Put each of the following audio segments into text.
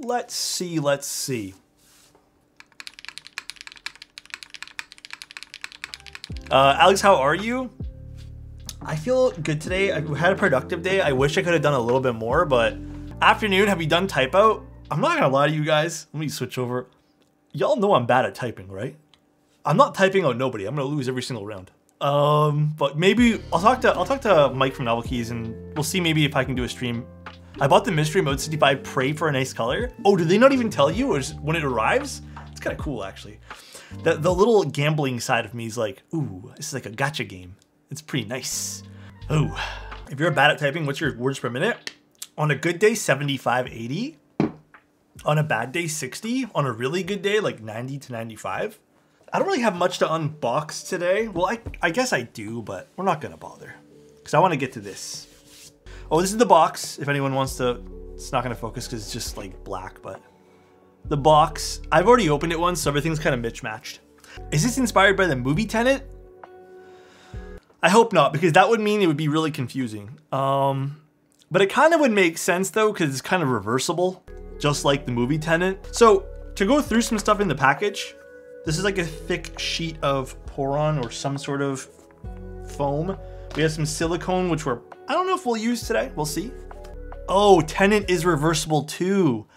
Let's see, let's see. Alex, how are you? I feel good today. I had a productive day. I wish I could have done a little bit more, but afternoon, have you done type out? I'm not gonna lie to you guys. Let me switch over. Y'all know I'm bad at typing, right? I'm not typing out nobody. I'm gonna lose every single round. But maybe I'll talk to Mike from Novel Keys and we'll see maybe if I can do a stream. I bought the mystery mode 65. Pray for a nice color. Oh, do they not even tell you when it arrives? It's kind of cool actually. The little gambling side of me is like, ooh, this is like a gacha game. It's pretty nice. Oh, if you're bad at typing, what's your words per minute? On a good day, 75, 80. On a bad day, 60. On a really good day, like 90 to 95. I don't really have much to unbox today. Well, I guess I do, but we're not gonna bother because I want to get to this. Oh, this is the box. If anyone wants to, it's not gonna focus because it's just like black, but the box, I've already opened it once, so everything's kind of mismatched. Is this inspired by the movie Tenet? I hope not, because that would mean it would be really confusing. But it kind of would make sense though, because it's kind of reversible, just like the movie Tenet. So to go through some stuff in the package, this is like a thick sheet of Poron or some sort of foam. We have some silicone, which I don't know if we'll use today. We'll see. Oh, Tenet is reversible too.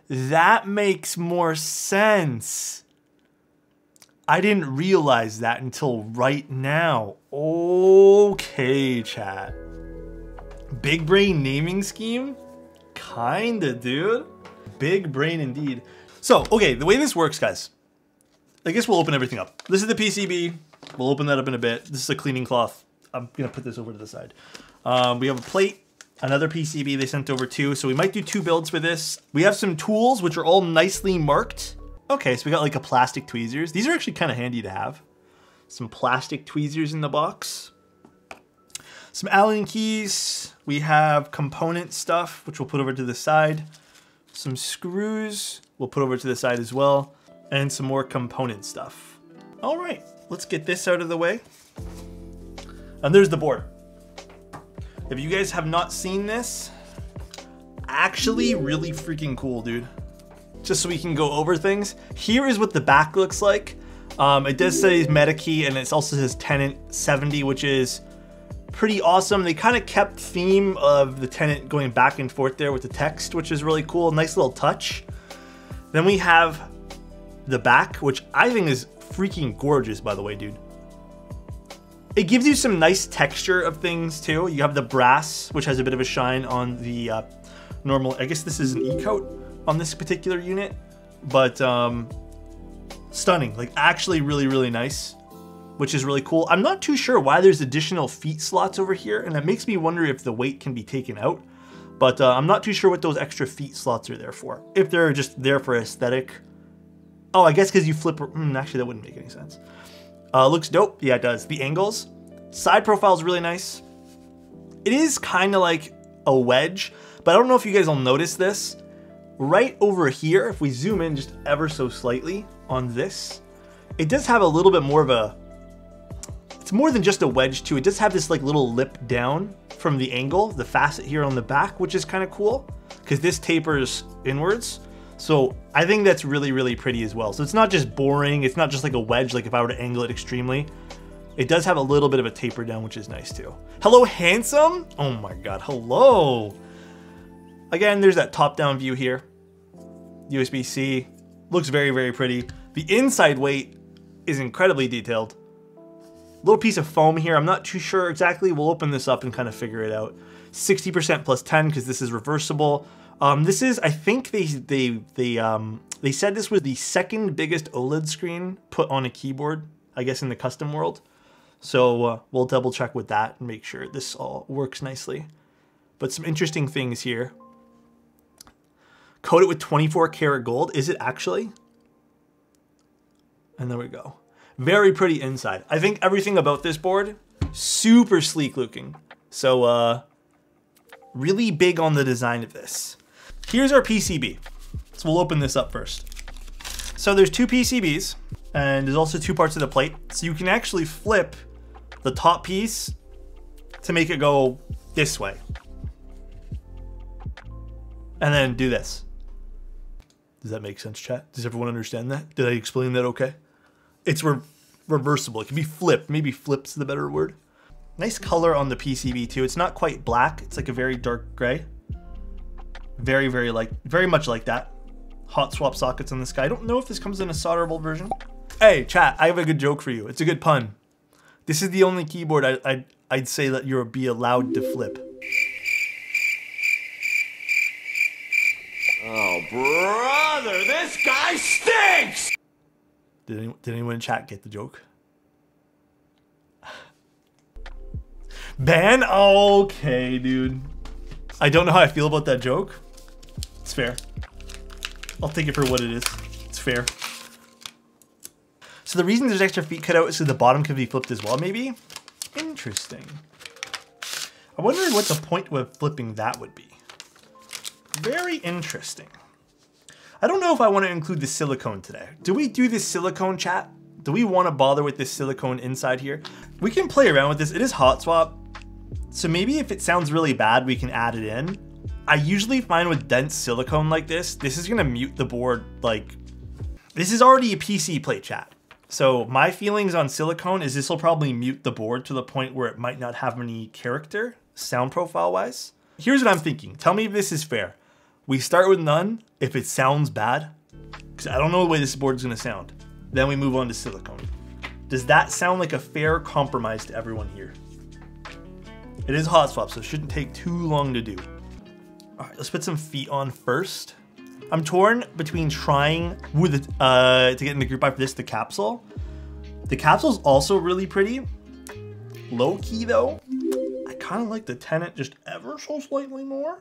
That makes more sense. I didn't realize that until right now. Okay, chat. Big brain naming scheme? Kinda, dude. Big brain indeed. So, okay, the way this works, guys. I guess we'll open everything up. This is the PCB. We'll open that up in a bit. This is a cleaning cloth. I'm gonna put this over to the side. We have a plate. Another PCB they sent over too, so we might do 2 builds for this. We have some tools, which are all nicely marked. Okay, so we got like a plastic tweezers. These are actually kind of handy to have. Some plastic tweezers in the box. Some Allen keys. We have component stuff, which we'll put over to the side. Some screws, we'll put over to the side as well. And some more component stuff. All right, let's get this out of the way. And there's the board. If you guys have not seen this, actually really freaking cool, dude. Just so we can go over things. Here is what the back looks like. It does say Metakey and it also says Tenet 70, which is pretty awesome. They kind of kept theme of the Tenet going back and forth there with the text, which is really cool. Nice little touch. Then we have the back, which I think is freaking gorgeous, by the way, dude. It gives you some nice texture of things too. You have the brass, which has a bit of a shine on the normal, I guess this is an E-coat on this particular unit, but stunning, like actually really, really nice, which is really cool. I'm not too sure why there's additional feet slots over here, and that makes me wonder if the weight can be taken out, but I'm not too sure what those extra feet slots are there for. If they're just there for aesthetic. Oh, I guess because you flip, actually that wouldn't make any sense. Looks dope. Yeah, it does. The angles. Side profile is really nice. It is kind of like a wedge, but I don't know if you guys will notice this. Right over here, if we zoom in just ever so slightly on this, it does have a little bit more of a, it's more than just a wedge too. It does have this like little lip down from the angle, the facet here on the back, which is kind of cool because this tapers inwards. So I think that's really, really pretty as well. So it's not just boring. It's not just like a wedge, like if I were to angle it extremely. It does have a little bit of a taper down, which is nice too. Hello, handsome. Oh my God, hello. Again, there's that top-down view here. USB-C, looks very, very pretty. The inside weight is incredibly detailed. Little piece of foam here. I'm not too sure exactly. We'll open this up and kind of figure it out. 60% plus 10 because this is reversible. This is, I think they said this was the second biggest OLED screen put on a keyboard, I guess in the custom world. So we'll double check with that and make sure this all works nicely. But some interesting things here. Coat it with 24 karat gold. Is it actually? And there we go. Very pretty inside. I think everything about this board, super sleek looking. So really big on the design of this. Here's our PCB. So we'll open this up first. So there's 2 PCBs and there's also 2 parts of the plate. So you can actually flip the top piece to make it go this way. And then do this. Does that make sense, chat? Does everyone understand that? Did I explain that okay? It's reversible. It can be flipped. Maybe flip's the better word. Nice color on the PCB too. It's not quite black. It's like a very dark gray. Very much like that. Hot swap sockets on this guy. I don't know if this comes in a solderable version. Hey, chat, I have a good joke for you. It's a good pun. This is the only keyboard I'd say that you'll be allowed to flip. Oh, brother, this guy stinks! Did anyone in chat get the joke? Ban? Okay, dude. I don't know how I feel about that joke. It's fair. I'll take it for what it is. It's fair. So the reason there's extra feet cut out is so the bottom can be flipped as well, maybe? Interesting. I wonder what the point of flipping that would be. Very interesting. I don't know if I want to include the silicone today. Do we do this silicone, chat? Do we want to bother with this silicone inside here? We can play around with this. It is hot swap. So maybe if it sounds really bad, we can add it in. I usually find with dense silicone like this is going to mute the board. Like, this is already a PC plate, chat. So my feelings on silicone is this will probably mute the board to the point where it might not have any character, sound profile wise. Here's what I'm thinking. Tell me if this is fair. We start with none if it sounds bad, because I don't know the way this board's going to sound. Then we move on to silicone. Does that sound like a fair compromise to everyone here? It is hot swap, so it shouldn't take too long to do. All right, let's put some feet on first. I'm torn between trying with it, to get in the group buy for this, the capsule. The capsule's also really pretty. Low key though, I kind of like the Tenet just ever so slightly more.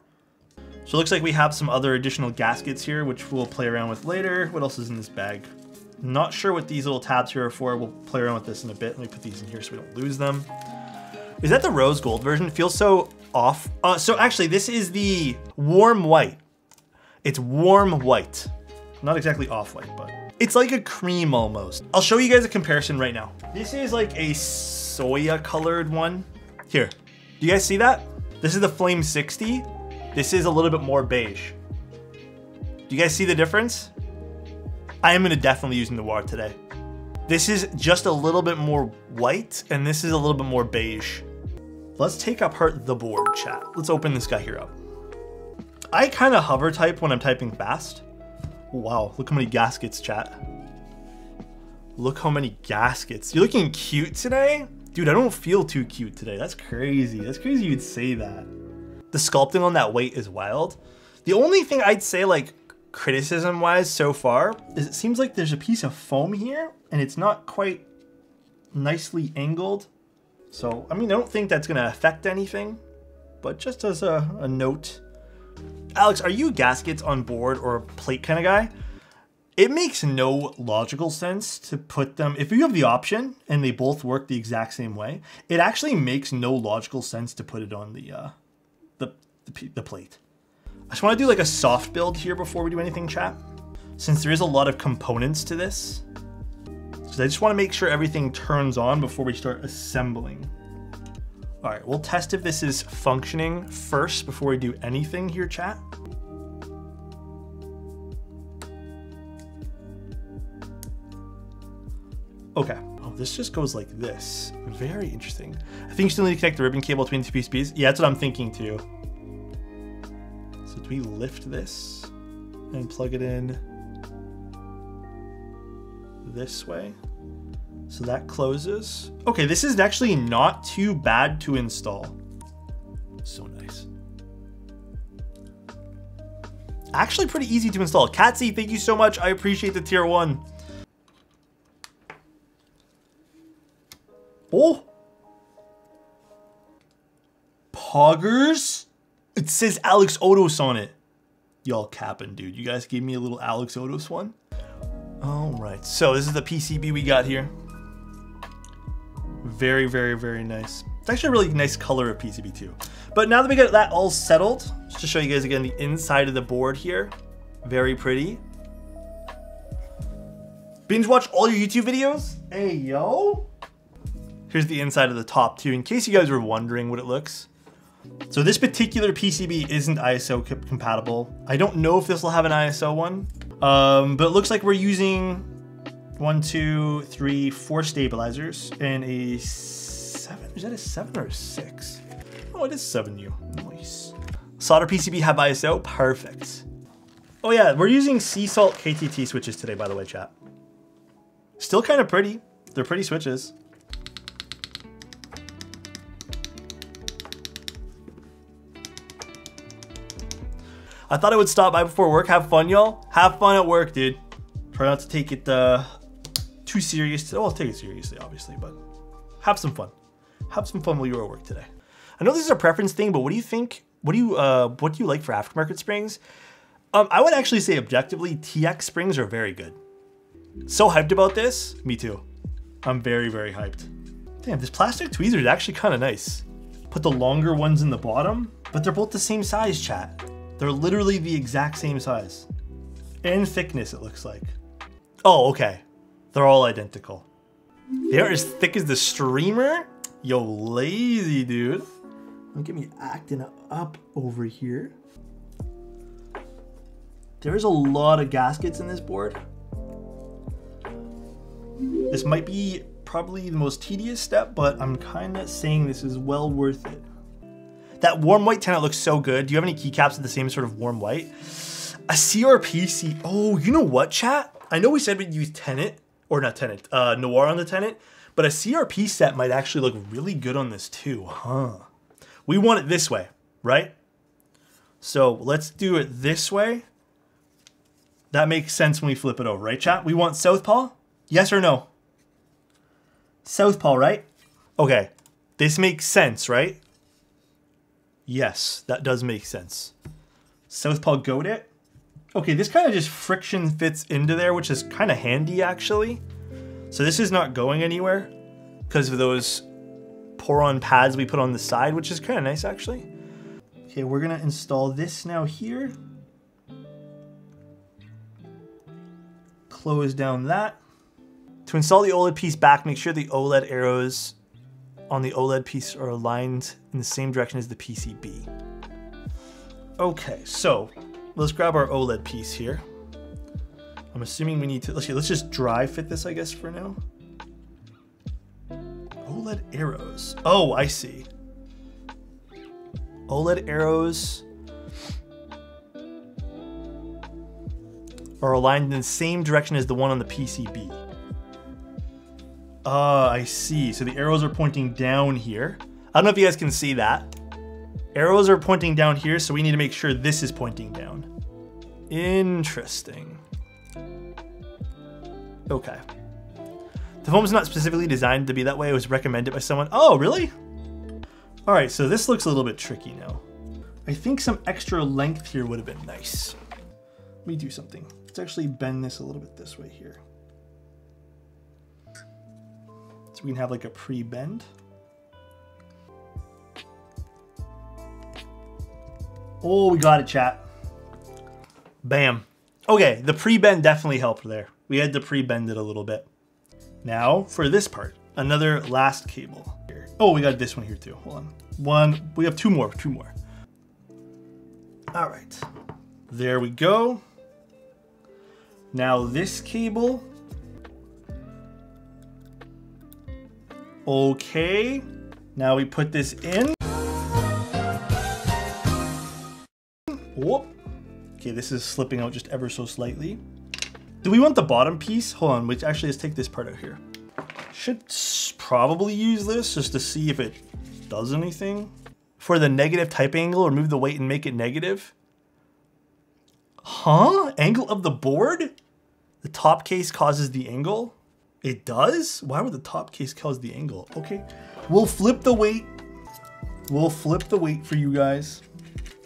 So it looks like we have some other additional gaskets here, which we'll play around with later. What else is in this bag? Not sure what these little tabs here are for. We'll play around with this in a bit. Let me put these in here so we don't lose them. Is that the rose gold version? It feels so off. So actually, this is the warm white. It's warm white. Not exactly off-white, but it's like a cream almost. I'll show you guys a comparison right now. This is like a soya colored one. Here, do you guys see that? This is the Flame 60. This is a little bit more beige. Do you guys see the difference? I am gonna definitely use Noire today. This is just a little bit more white, and this is a little bit more beige. Let's take apart the board, chat. Let's open this guy here up. I kind of hover type when I'm typing fast. Wow, look how many gaskets, chat. Look how many gaskets. You're looking cute today? Dude, I don't feel too cute today. That's crazy. That's crazy you'd say that. The sculpting on that weight is wild. The only thing I'd say, like, criticism-wise so far is it seems like there's a piece of foam here, and it's not quite nicely angled. So, I mean, I don't think that's going to affect anything, but just as a note. Alex, are you gaskets on board or a plate kind of guy? It makes no logical sense to put them, if you have the option and they both work the exact same way, it actually makes no logical sense to put it on the plate. I just want to do like a soft build here before we do anything, chat. Since there is a lot of components to this, so I just want to make sure everything turns on before we start assembling. All right, we'll test if this is functioning first before we do anything here, chat. Okay, oh, this just goes like this. Very interesting. I think you still need to connect the ribbon cable between the two PCBs. Yeah, that's what I'm thinking too. So do we lift this and plug it in this way? So that closes. Okay, this is actually not too bad to install. So nice. Actually pretty easy to install. Katsy, thank you so much. I appreciate the tier 1. Oh. Poggers? It says alexotos on it. Y'all capping, dude. You guys gave me a little alexotos one. All right, so this is the PCB we got here. Very, very, very nice. It's actually a really nice color of PCB too. But now that we got that all settled, just to show you guys again the inside of the board here. Very pretty. Binge watch all your YouTube videos? Hey, yo. Here's the inside of the top too, in case you guys were wondering what it looks. So this particular PCB isn't ISO compatible. I don't know if this will have an ISO one. But it looks like we're using 1, 2, 3, 4 stabilizers and a 7. Is that a 7 or a 6? Oh, it is 7U. Nice. Solder PCB have ISO. Perfect. Oh yeah, we're using sea salt KTT switches today, by the way, chat. Still kind of pretty. They're pretty switches. I thought I would stop by before work. Have fun, y'all. Have fun at work, dude. Try not to take it too serious. Well, take it seriously, obviously, but have some fun. Have some fun while you're at work today. I know this is a preference thing, but what do you think? What do you like for aftermarket springs? I would actually say objectively, TX springs are very good. So hyped about this. Me too. I'm very, very hyped. Damn, this plastic tweezer is actually kind of nice. Put the longer ones in the bottom, but they're both the same size, chat. They're literally the exact same size. And thickness, it looks like. Oh, okay. They're all identical. They're as thick as the streamer? Yo, lazy, dude. Don't get me acting up over here. There's a lot of gaskets in this board. This might be probably the most tedious step, but I'm kind of saying this is well worth it. That warm white Tenet looks so good. Do you have any keycaps with the same sort of warm white? A CRPC. Oh, you know what, chat? I know we said we'd use Tenet, or not Tenet, Noire on the Tenet, but a CRP set might actually look really good on this too, huh? We want it this way, right? So let's do it this way. That makes sense when we flip it over, right, chat? We want southpaw? Yes or no? Southpaw, right? Okay, this makes sense, right? Yes, that does make sense. Southpaw goat it. Okay, this kind of just friction fits into there, which is kind of handy actually. So this is not going anywhere because of those pour-on pads we put on the side, which is kind of nice actually. Okay, we're gonna install this now here. Close down that. To install the OLED piece back, make sure the OLED arrows on the OLED piece are aligned in the same direction as the PCB. Okay, so let's grab our OLED piece here. I'm assuming we need to, let's just dry fit this, I guess, for now. OLED arrows. Oh, I see. OLED arrows are aligned in the same direction as the one on the PCB. I see. So the arrows are pointing down here. I don't know if you guys can see that. Arrows are pointing down here, so we need to make sure this is pointing down. Interesting. Okay. The foam's not specifically designed to be that way. It was recommended by someone. Oh, really? All right, so this looks a little bit tricky now. I think some extra length here would have been nice. Let me do something. Let's actually bend this a little bit this way here. So we can have like a pre-bend. Oh, we got it, chat. Bam. Okay, the pre-bend definitely helped there. We had to pre-bend it a little bit. Now for this part, another last cable here. Oh, we got this one here too. Hold on. We have two more. All right, there we go. Now this cable. Okay, now we put this in. Whoop. Okay, this is slipping out just ever so slightly. Do we want the bottom piece? Hold on, wait, actually let's take this part out here. Should probably use this just to see if it does anything. For the negative type angle, remove the weight and make it negative. Huh? Angle of the board? The top case causes the angle? It does? Why would the top case cause the angle? Okay, we'll flip the weight. We'll flip the weight for you guys.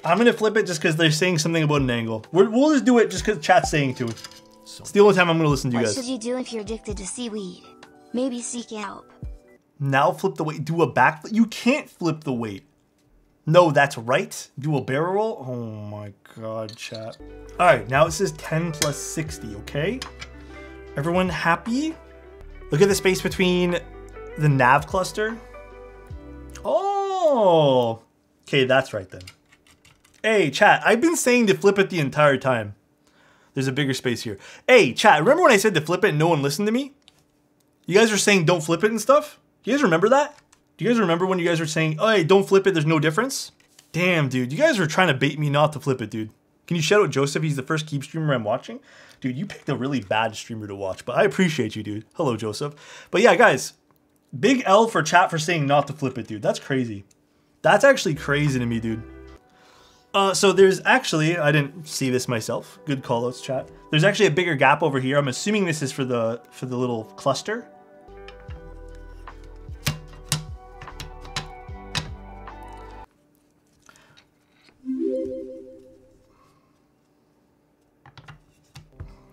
I'm gonna flip it just because they're saying something about an angle. We'll just do it just because chat's saying to it. It's the only time I'm gonna listen to you guys. What should you do if you're addicted to seaweed? Maybe seek help. Now flip the weight. Do a back. You can't flip the weight. No, that's right. Do a barrel roll. Oh my god, chat. All right, now it says 10 plus 60. Okay, everyone happy? Look at the space between the nav cluster. Oh, okay, that's right then. Hey, chat, I've been saying to flip it the entire time. There's a bigger space here. Hey, chat, remember when I said to flip it and no one listened to me? You guys were saying don't flip it and stuff? Do you guys remember that? Do you guys remember when you guys were saying, oh, hey, don't flip it, there's no difference? Damn, dude, you guys were trying to bait me not to flip it, dude. Can you shout out Joseph? He's the first Keep streamer I'm watching. Dude, you picked a really bad streamer to watch, but I appreciate you, dude. Hello, Joseph. But yeah, guys, big L for chat for saying not to flip it, dude. That's crazy. That's actually crazy to me, dude. So there's actually, I didn't see this myself. Good callouts, chat. There's actually a bigger gap over here. I'm assuming this is for the little cluster.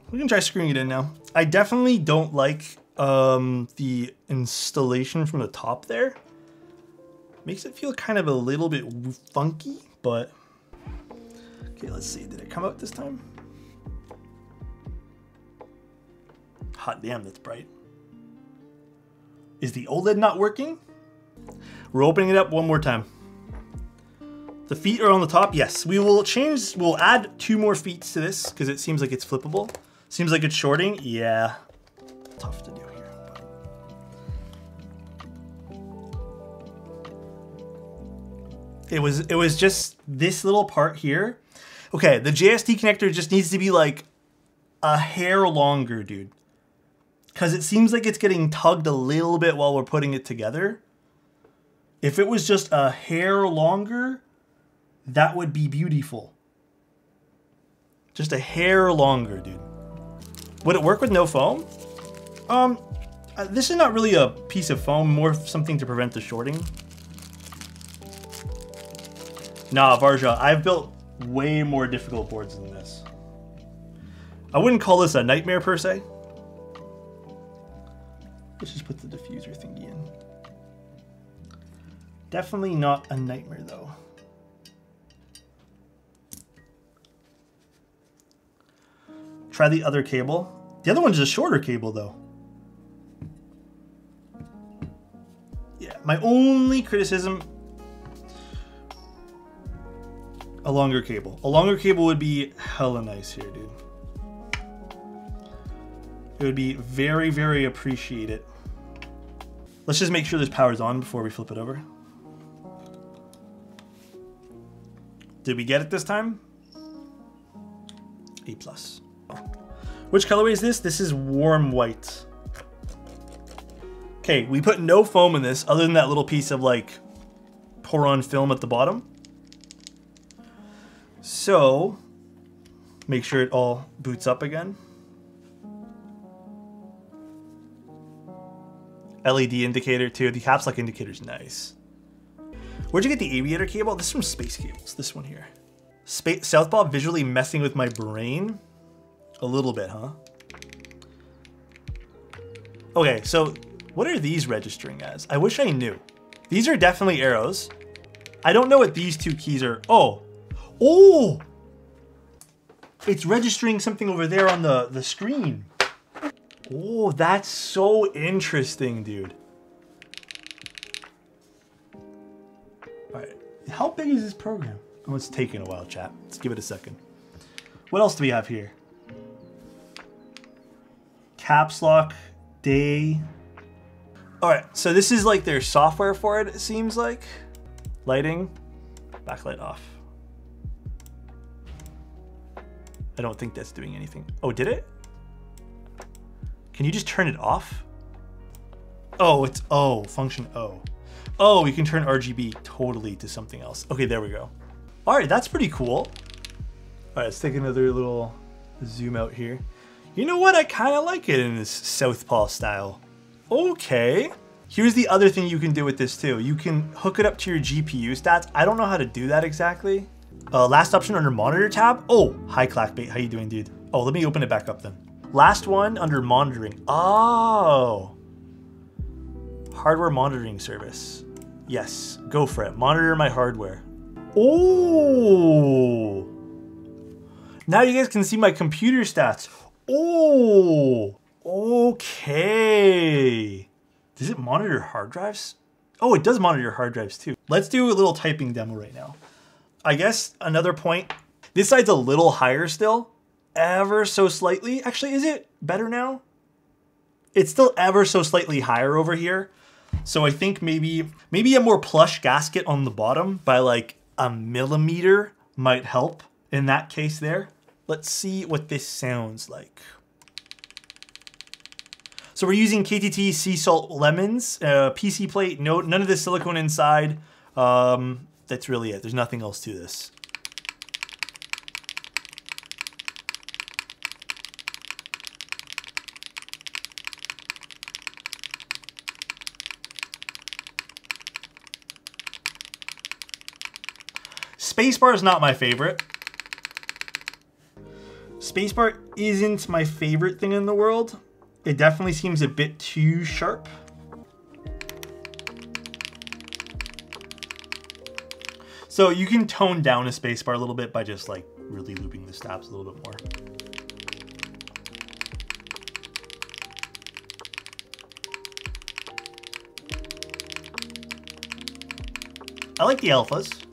We can try screwing it in now. I definitely don't like the installation from the top there. Makes it feel kind of a little bit funky, but okay, let's see. Did it come out this time? Hot damn, that's bright. Is the OLED not working? We're opening it up one more time. The feet are on the top. Yes, we will change. We'll add 2 more feet to this because it seems like it's flippable. Seems like it's shorting. Yeah, tough to do here. It was just this little part here. Okay, the JST connector just needs to be like a hair longer, dude. Because it seems like it's getting tugged a little bit while we're putting it together. If it was just a hair longer, that would be beautiful. Just a hair longer, dude. Would it work with no foam? This is not really a piece of foam, more something to prevent the shorting. Nah, Varja, I've built way more difficult boards than this. I wouldn't call this a nightmare per se. Let's just put the diffuser thingy in. Definitely not a nightmare though. Try the other cable. The other one's a shorter cable though. Yeah, my only criticism, a longer cable. A longer cable would be hella nice here, dude. It would be very, very appreciated. Let's just make sure this power's on before we flip it over. Did we get it this time? A+. Which colorway is this? This is warm white. Okay, we put no foam in this other than that little piece of like pour-on film at the bottom. So, make sure it all boots up again. LED indicator too. The caps lock indicator's nice. Where'd you get the aviator cable? This is from Space Cables, this one here. Southpaw visually messing with my brain? A little bit, huh? Okay, so what are these registering as? I wish I knew. These are definitely arrows. I don't know what these 2 keys are. Oh! Oh! It's registering something over there on the screen. Oh, that's so interesting, dude. All right, how big is this program? Oh, it's taking a while, chat. Let's give it a second. What else do we have here? Caps lock, day. All right, so this is like their software for it seems like. Lighting, backlight off. I don't think that's doing anything. Oh, did it? Can you just turn it off? Oh, it's O, function O. Oh, you can turn RGB totally to something else. Okay, there we go. All right, that's pretty cool. All right, let's take another little zoom out here. You know what? I kind of like it in this Southpaw style. Okay. Here's the other thing you can do with this too. You can hook it up to your GPU stats. I don't know how to do that exactly. Last option under monitor tab. Oh, hi Clackbait, how you doing, dude? Oh, let me open it back up then. Last one under monitoring. Oh. Hardware monitoring service. Yes, go for it. Monitor my hardware. Oh. Now you guys can see my computer stats. Oh, okay. Does it monitor hard drives? Oh, it does monitor hard drives too. Let's do a little typing demo right now. I guess another point, this side's a little higher still. ever so slightly. Actually, is it better now? It's still ever so slightly higher over here. So I think maybe a more plush gasket on the bottom by like a millimeter might help in that case there. Let's see what this sounds like. So we're using KTT sea salt lemons, PC plate, none of the silicone inside. That's really it. There's nothing else to this. Spacebar is not my favorite. Spacebar isn't my favorite thing in the world. It definitely seems a bit too sharp. So you can tone down a spacebar a little bit by just like really looping the stops a little bit more. I like the alphas.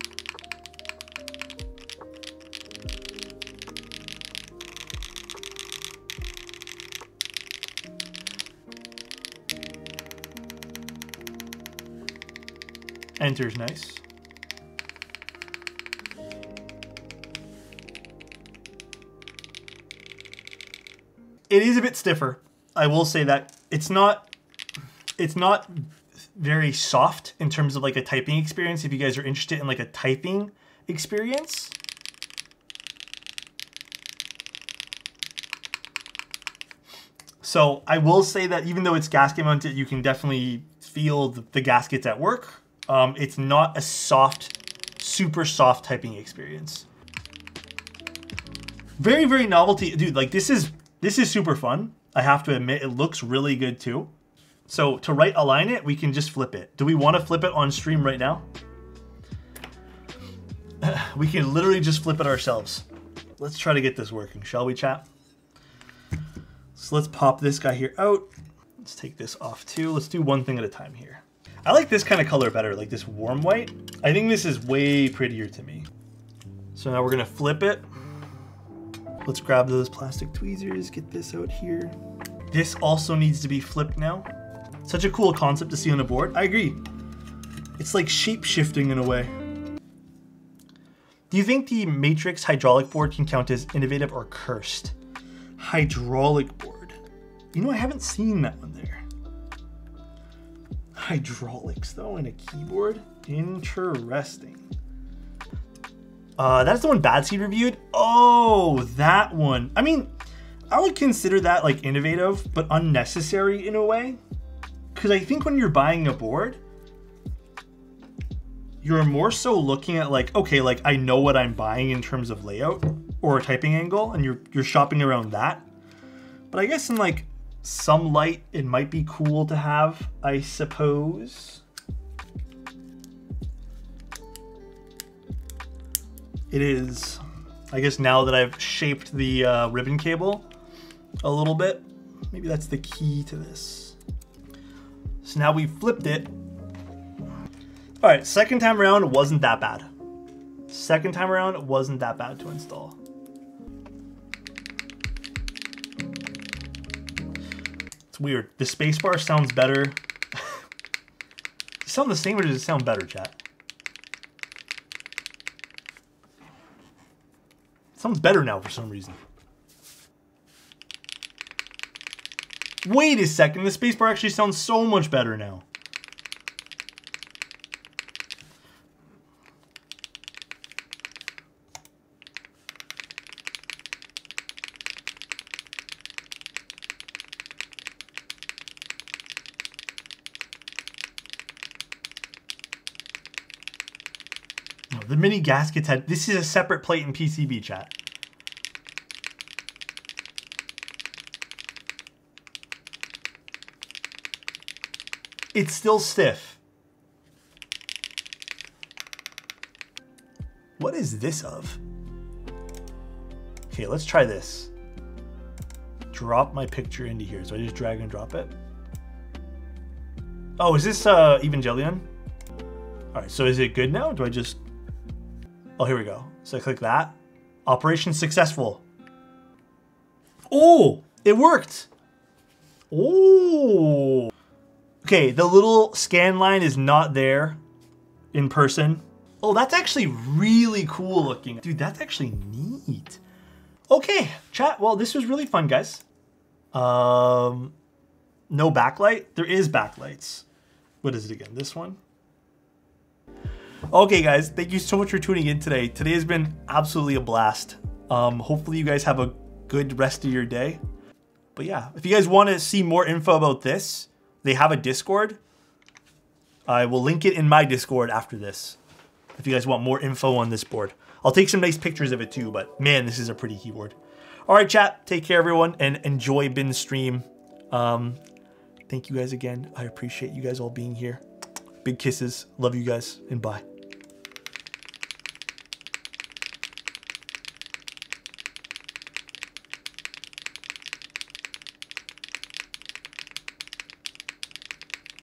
Enter's nice. It is a bit stiffer. I will say that it's not very soft in terms of like a typing experience. If you guys are interested in like a typing experience. So I will say that even though it's gasket mounted, you can definitely feel the gaskets at work. It's not a soft, super soft typing experience. Very, very novelty. Dude, like this is super fun. I have to admit, it looks really good too. So to right align it, we can just flip it. Do we want to flip it on stream right now? We can literally just flip it ourselves. Let's try to get this working, shall we, chat? So let's pop this guy here out. Let's take this off too. Let's do one thing at a time here. I like this kind of color better, like this warm white. I think this is way prettier to me. So now we're gonna flip it. Let's grab those plastic tweezers, get this out here. This also needs to be flipped now. Such a cool concept to see on a board. I agree. It's like shape shifting in a way. Do you think the Matrix hydraulic board can count as innovative or cursed? Hydraulic board. You know, I haven't seen that one there. Hydraulics though in a keyboard? Interesting. That's the one Bad Seed reviewed? Oh, that one. I mean, I would consider that like innovative, but unnecessary in a way. Because I think when you're buying a board, you're more so looking at like, okay, like I know what I'm buying in terms of layout or a typing angle, and you're shopping around that. But I guess in like some light, it might be cool to have, I suppose. It is, I guess now that I've shaped the ribbon cable a little bit, maybe that's the key to this. So now we flipped it. All right, second time around wasn't that bad. Second time around wasn't that bad to install. It's weird. The spacebar sounds better. Does it sound the same or does it sound better, chat? It sounds better now for some reason. Wait a second, the spacebar actually sounds so much better now. The mini gaskets had, this is a separate plate in PCB, chat. It's still stiff. What is this of? Okay, let's try this. Drop my picture into here. So I just drag and drop it. Oh, is this Evangelion? All right, so is it good now? Do I just... Oh, here we go. So I click that. Operation successful. Oh, it worked. Oh. Okay, the little scan line is not there in person. Oh, that's actually really cool looking. Dude, that's actually neat. Okay, chat. Well, this was really fun, guys. No backlight. There is backlights. What is it again? This one? Okay, guys. Thank you so much for tuning in today. Today has been absolutely a blast. Hopefully you guys have a good rest of your day. But yeah, if you guys want to see more info about this, they have a Discord. I will link it in my Discord after this. If you guys want more info on this board. I'll take some nice pictures of it too, but man, this is a pretty keyboard. All right, chat. Take care, everyone, and enjoy Bin's stream. Thank you guys again. I appreciate you guys all being here. Big kisses. Love you guys, and bye.